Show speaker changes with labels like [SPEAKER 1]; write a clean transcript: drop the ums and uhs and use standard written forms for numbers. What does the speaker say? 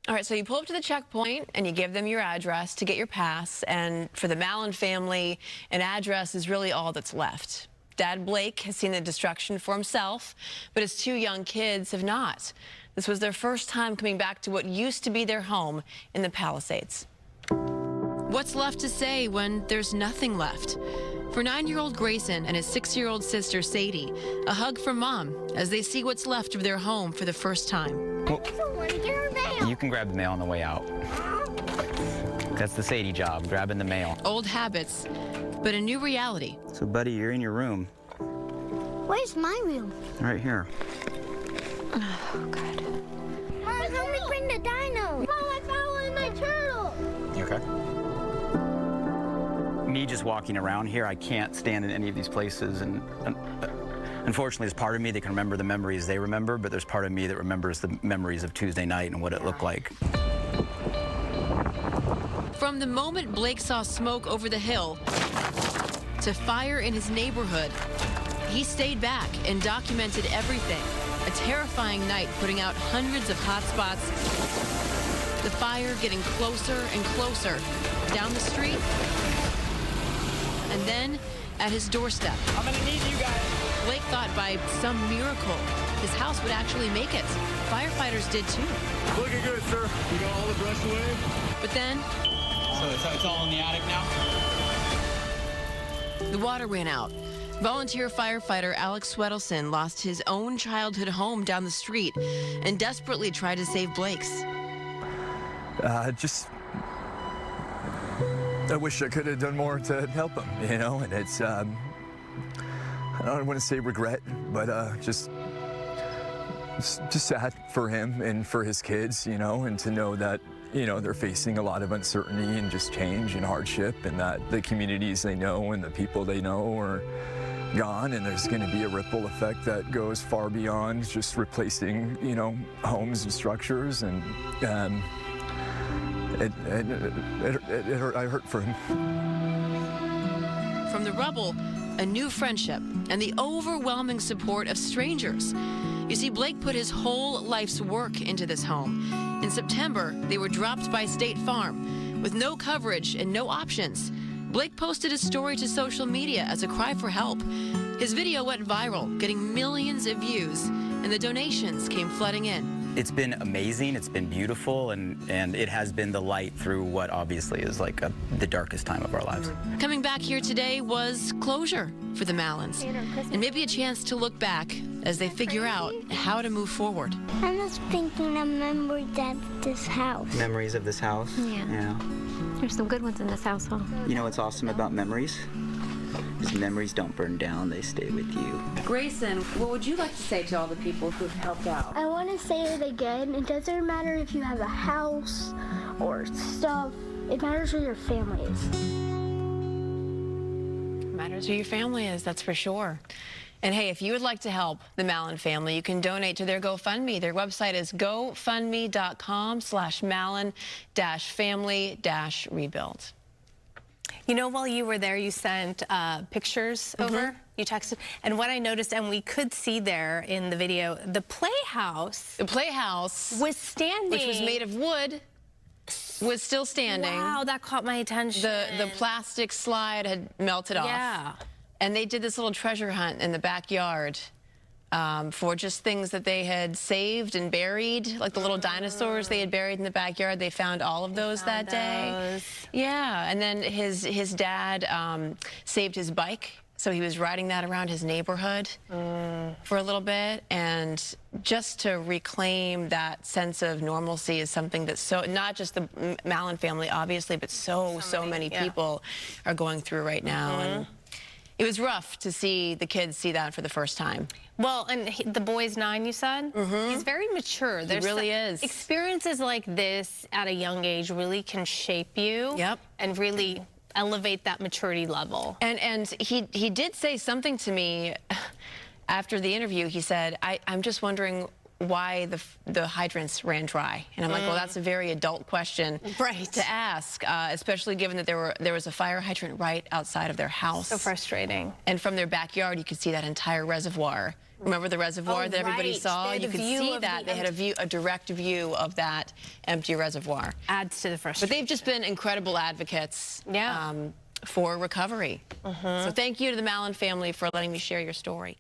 [SPEAKER 1] All right, so you pull up to the checkpoint and you give them your address to get your pass. And for the Mallen family, an address is really all that's left. Dad Blake has seen the destruction for himself, but his two young kids have not. This was their first time coming back to what used to be their home in the Palisades. What's left to say when there's nothing left? For 9-year-old Grayson and his 6-year-old sister Sadie, a hug from Mom as they see what's left of their home for the first time.
[SPEAKER 2] Well, you can grab the mail on the way out. That's the Sadie job, grabbing the mail.
[SPEAKER 1] Old habits, but a new reality.
[SPEAKER 2] So, buddy, you're in your room.
[SPEAKER 3] Where's my room?
[SPEAKER 2] Right here.
[SPEAKER 3] Oh, God. Mom, help me bring the dino. Mom, I found my turtle.
[SPEAKER 2] You okay? Me just walking around here, I can't stand in any of these places, and unfortunately, there's part of me that can remember the memories they remember, but there's part of me that remembers the memories of Tuesday night and what it looked like.
[SPEAKER 1] From the moment Blake saw smoke over the hill to fire in his neighborhood, he stayed back and documented everything. A terrifying night putting out hundreds of hot spots. The fire getting closer and closer down the street. And then at his doorstep.
[SPEAKER 2] I'm gonna need you guys.
[SPEAKER 1] Blake thought by some miracle his house would actually make it. Firefighters did too.
[SPEAKER 4] Looking good, sir. You got all the brush away?
[SPEAKER 1] But then...
[SPEAKER 2] So it's all in the attic now?
[SPEAKER 1] The water ran out. Volunteer firefighter Alex Swedelson lost his own childhood home down the street and desperately tried to save Blake's.
[SPEAKER 5] I wish I could have done more to help him, you know, and it's, I don't want to say regret, but just sad for him and for his kids, you know, and to know that, you know, they're facing a lot of uncertainty and just change and hardship, and that the communities they know and the people they know are gone, and there's going to be a ripple effect that goes far beyond just replacing, you know, homes and structures, and I hurt for him.
[SPEAKER 1] From the rubble, a new friendship and the overwhelming support of strangers. You see, Blake put his whole life's work into this home. In September, they were dropped by State Farm with no coverage and no options. Blake posted a story to social media as a cry for help. His video went viral, getting millions of views, and the donations came flooding in.
[SPEAKER 2] It's been amazing, it's been beautiful, and it has been the light through what obviously is like the darkest time of our lives.
[SPEAKER 1] Coming back here today was closure for the Mallens, and maybe a chance to look back as they figure out how to move forward.
[SPEAKER 3] I'm just thinking of memories of this house.
[SPEAKER 2] Memories of this house?
[SPEAKER 3] Yeah.
[SPEAKER 6] There's some good ones in this house, huh?
[SPEAKER 2] You know what's awesome about memories? Because memories don't burn down, they stay with you.
[SPEAKER 1] Grayson, what would you like to say to all the people who've helped out?
[SPEAKER 3] I want to say it again. It doesn't matter if you have a house or stuff. It matters where your family is.
[SPEAKER 1] It matters who your family is, that's for sure. And hey, if you would like to help the Mallen family, you can donate to their GoFundMe. Their website is gofundme.com/Mallen-family-rebuild.
[SPEAKER 6] You know, while you were there, you sent pictures over. You texted. And what I noticed, and we could see there in the video, the playhouse.
[SPEAKER 1] The playhouse
[SPEAKER 6] was standing.
[SPEAKER 1] Which was made of wood, was still standing.
[SPEAKER 6] Wow, that caught my attention.
[SPEAKER 1] The plastic slide had melted off.
[SPEAKER 6] Yeah.
[SPEAKER 1] And they did this little treasure hunt in the backyard for just things that they had saved and buried, like the little dinosaurs they had buried in the backyard. They found all of those that day. Yeah, and then his dad saved his bike, so he was riding that around his neighborhood for a little bit, and just to reclaim that sense of normalcy is something that's so, not just the Mallen family, obviously, but so many people are going through right now. And it was rough to see the kids see that for the first time.
[SPEAKER 6] Well, and the boy's 9, you said? He's very mature.
[SPEAKER 1] He really is.
[SPEAKER 6] Experiences like this at a young age really can shape you.
[SPEAKER 1] Yep.
[SPEAKER 6] And really elevate that maturity level.
[SPEAKER 1] And he did say something to me after the interview. He said, I'm just wondering why the hydrants ran dry. And I'm like, well, that's a very adult question to ask, especially given that there was a fire hydrant right outside of their house.
[SPEAKER 6] So frustrating.
[SPEAKER 1] And from their backyard, you could see that entire reservoir Remember the reservoir that everybody
[SPEAKER 6] right.
[SPEAKER 1] saw?
[SPEAKER 6] They had
[SPEAKER 1] You
[SPEAKER 6] a
[SPEAKER 1] could
[SPEAKER 6] view
[SPEAKER 1] see
[SPEAKER 6] of
[SPEAKER 1] that.
[SPEAKER 6] the
[SPEAKER 1] They had a direct view of that empty reservoir.
[SPEAKER 6] Adds to the
[SPEAKER 1] But
[SPEAKER 6] frustration.
[SPEAKER 1] they've just been incredible advocates
[SPEAKER 6] Yeah.
[SPEAKER 1] for recovery. So thank you to the Mallen family for letting me share your story.